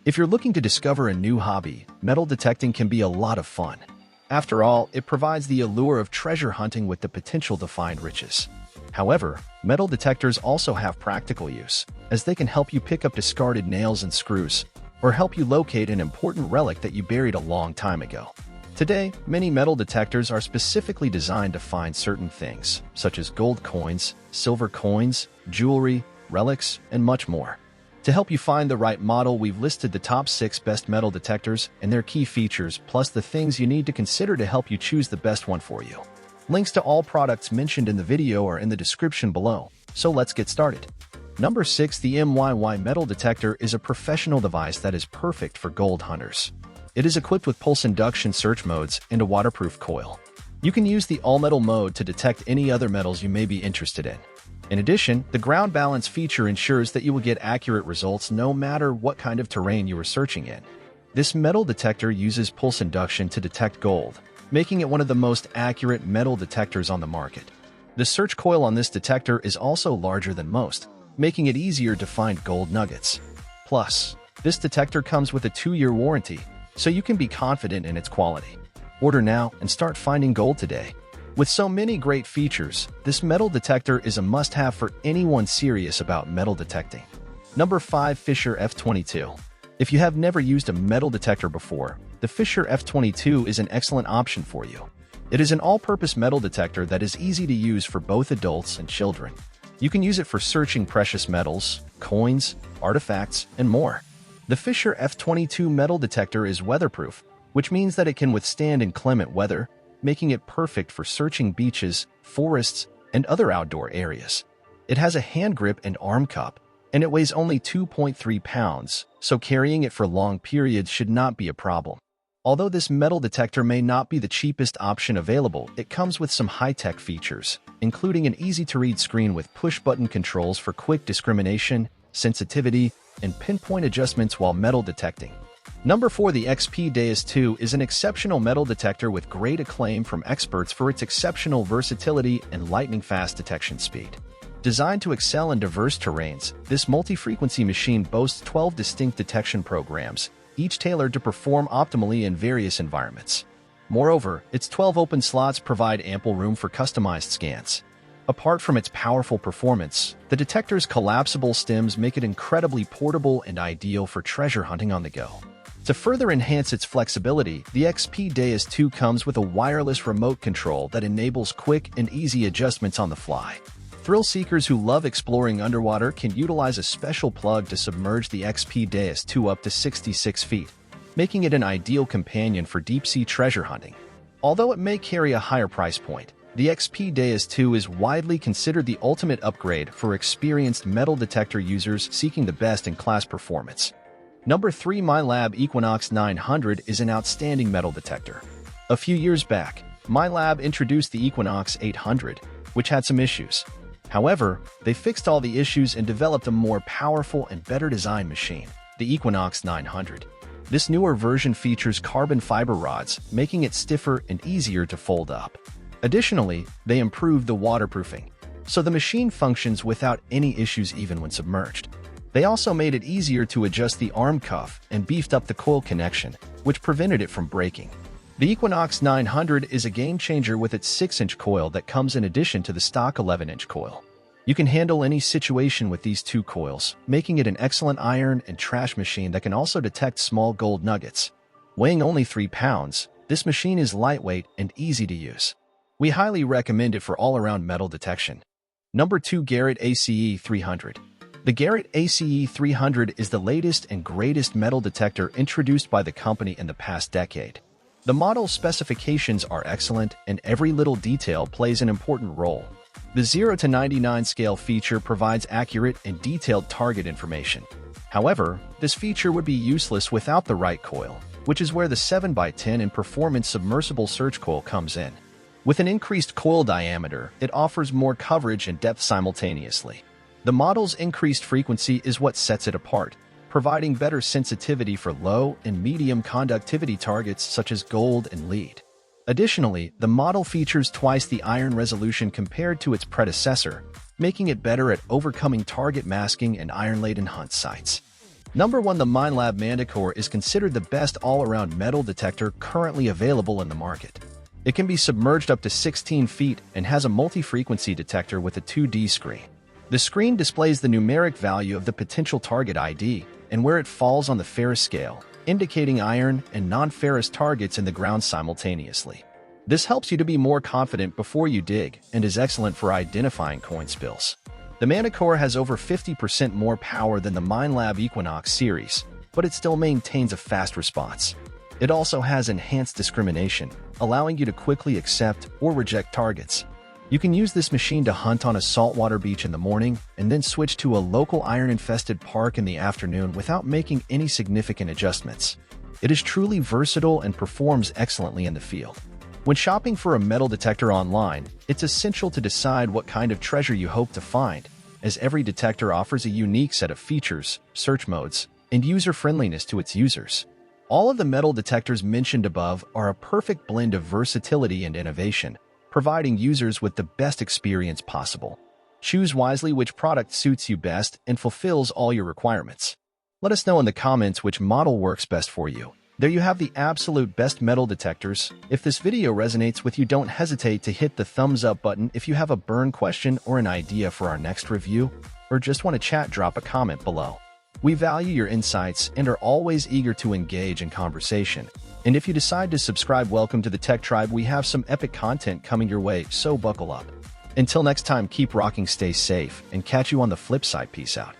If you're looking to discover a new hobby, metal detecting can be a lot of fun. After all, it provides the allure of treasure hunting with the potential to find riches. However, metal detectors also have practical use, as they can help you pick up discarded nails and screws, or help you locate an important relic that you buried a long time ago. Today, many metal detectors are specifically designed to find certain things, such as gold coins, silver coins, jewelry, relics, and much more. To help you find the right model, we've listed the top 6 best metal detectors and their key features, plus the things you need to consider to help you choose the best one for you. Links to all products mentioned in the video are in the description below, so let's get started. Number 6. The Myy Metal Detector is a professional device that is perfect for gold hunters. It is equipped with pulse induction search modes and a waterproof coil. You can use the all-metal mode to detect any other metals you may be interested in. In addition, the ground balance feature ensures that you will get accurate results no matter what kind of terrain you are searching in. This metal detector uses pulse induction to detect gold, making it one of the most accurate metal detectors on the market. The search coil on this detector is also larger than most, making it easier to find gold nuggets. Plus, this detector comes with a 2-year warranty, so you can be confident in its quality. Order now and start finding gold today. With so many great features, this metal detector is a must-have for anyone serious about metal detecting. Number 5. Fisher F22. If you have never used a metal detector before, the Fisher F22 is an excellent option for you. It is an all-purpose metal detector that is easy to use for both adults and children. You can use it for searching precious metals, coins, artifacts, and more. The Fisher F22 metal detector is weatherproof, which means that it can withstand inclement weather, making it perfect for searching beaches, forests, and other outdoor areas. It has a hand grip and arm cup, and it weighs only 2.3 pounds, so carrying it for long periods should not be a problem. Although this metal detector may not be the cheapest option available, it comes with some high-tech features, including an easy-to-read screen with push-button controls for quick discrimination, sensitivity, and pinpoint adjustments while metal detecting. Number 4. The XP Deus 2 is an exceptional metal detector with great acclaim from experts for its exceptional versatility and lightning-fast detection speed. Designed to excel in diverse terrains, this multi-frequency machine boasts 12 distinct detection programs, each tailored to perform optimally in various environments. Moreover, its 12 open slots provide ample room for customized scans. Apart from its powerful performance, the detector's collapsible stems make it incredibly portable and ideal for treasure hunting on the go. To further enhance its flexibility, the XP Deus 2 comes with a wireless remote control that enables quick and easy adjustments on the fly. Thrill seekers who love exploring underwater can utilize a special plug to submerge the XP Deus 2 up to 66 feet, making it an ideal companion for deep-sea treasure hunting. Although it may carry a higher price point, the XP Deus 2 is widely considered the ultimate upgrade for experienced metal detector users seeking the best-in-class performance. Number 3. Myy Lab Equinox 900 is an outstanding metal detector. A few years back, Myy Lab introduced the Equinox 800, which had some issues. However, they fixed all the issues and developed a more powerful and better designed machine, the Equinox 900. This newer version features carbon fiber rods, making it stiffer and easier to fold up. Additionally, they improved the waterproofing, so the machine functions without any issues even when submerged. They also made it easier to adjust the arm cuff and beefed up the coil connection, which prevented it from breaking. The Equinox 900 is a game-changer with its 6-inch coil that comes in addition to the stock 11-inch coil. You can handle any situation with these 2 coils, making it an excellent iron and trash machine that can also detect small gold nuggets. Weighing only 3 pounds, this machine is lightweight and easy to use. We highly recommend it for all-around metal detection. Number 2. Garrett AC300. The Garrett AC300 is the latest and greatest metal detector introduced by the company in the past decade. The model's specifications are excellent, and every little detail plays an important role. The 0 to 99 scale feature provides accurate and detailed target information. However, this feature would be useless without the right coil, which is where the 7x10 and performance submersible search coil comes in. With an increased coil diameter, it offers more coverage and depth simultaneously. The model's increased frequency is what sets it apart, providing better sensitivity for low and medium conductivity targets such as gold and lead. Additionally, the model features twice the iron resolution compared to its predecessor, making it better at overcoming target masking and iron-laden hunt sites. Number 1. The Myy Manticore is considered the best all-around metal detector currently available in the market. It can be submerged up to 16 feet and has a multi-frequency detector with a 2D screen. The screen displays the numeric value of the potential target ID and where it falls on the ferrous scale, indicating iron and non-ferrous targets in the ground simultaneously. This helps you to be more confident before you dig and is excellent for identifying coin spills. The Manticore has over 50% more power than the Myy Lab Equinox series, but it still maintains a fast response. It also has enhanced discrimination, allowing you to quickly accept or reject targets. You can use this machine to hunt on a saltwater beach in the morning and then switch to a local iron-infested park in the afternoon without making any significant adjustments. It is truly versatile and performs excellently in the field. When shopping for a metal detector online, it's essential to decide what kind of treasure you hope to find, as every detector offers a unique set of features, search modes, and user-friendliness to its users. All of the metal detectors mentioned above are a perfect blend of versatility and innovation, providing users with the best experience possible. Choose wisely which product suits you best and fulfills all your requirements. Let us know in the comments which model works best for you. There you have the absolute best metal detectors. If this video resonates with you, don't hesitate to hit the thumbs up button. If you have a burn question or an idea for our next review, or just want to chat, drop a comment below. We value your insights and are always eager to engage in conversation. And if you decide to subscribe, welcome to the Tech Tribe. We have some epic content coming your way, so buckle up. Until next time, keep rocking, stay safe, and catch you on the flip side. Peace out.